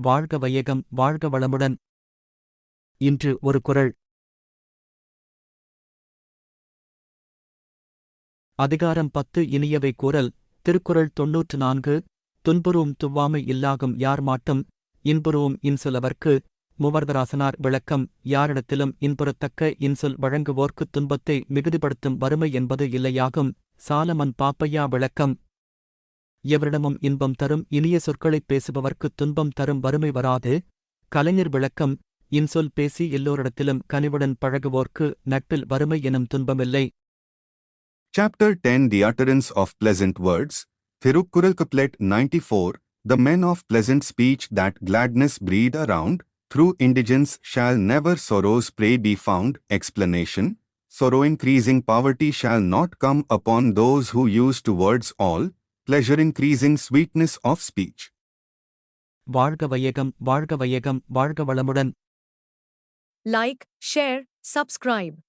வாழ்க வையகம் வாழ்க வளமுடன். இன்று ஒரு குறள். அதிகாரம் 10 இனியவை கூறல். திருக்குறள் 94. துன்புறும் துவ்வாமை இல்லாகும் யார் மாட்டும் இன்புறும் இன்சொலவர்க்கு. மூவர்தராசனார் விளக்கம். யாரிடத்திலும் இன்புறத்தக்க இன்சொல் வழங்குவோர்க்குத் துன்பத்தை மிகுதிப்படுத்தும் வறுமை என்பது இல்லையாகும். சாலமன் பாப்பையா விளக்கம். எவரிடமும் இன்பம் தரும் இனிய சொற்களைப் பேசுபவர்க்குத் துன்பம் தரும் வறுமை வராது. கலைஞர் விளக்கம். இன்சொல் பேசி எல்லோரிடத்திலும் கனிவுடன் பழகுவோர்க்கு நட்பில் வறுமை எனும் துன்பமில்லை. Chapter 10 The Utterance of Pleasant Words. Thirukkural Couplet 94. The men of pleasant speech that gladness breed around, through indigence shall never sorrow's prey be found. Explanation. Sorrow increasing poverty shall not come upon those who use to words all, pleasure increasing sweetness of speech. வாழ்க வையகம் வாழ்க வையகம் வாழ்க வளமுடன். Like, share, subscribe.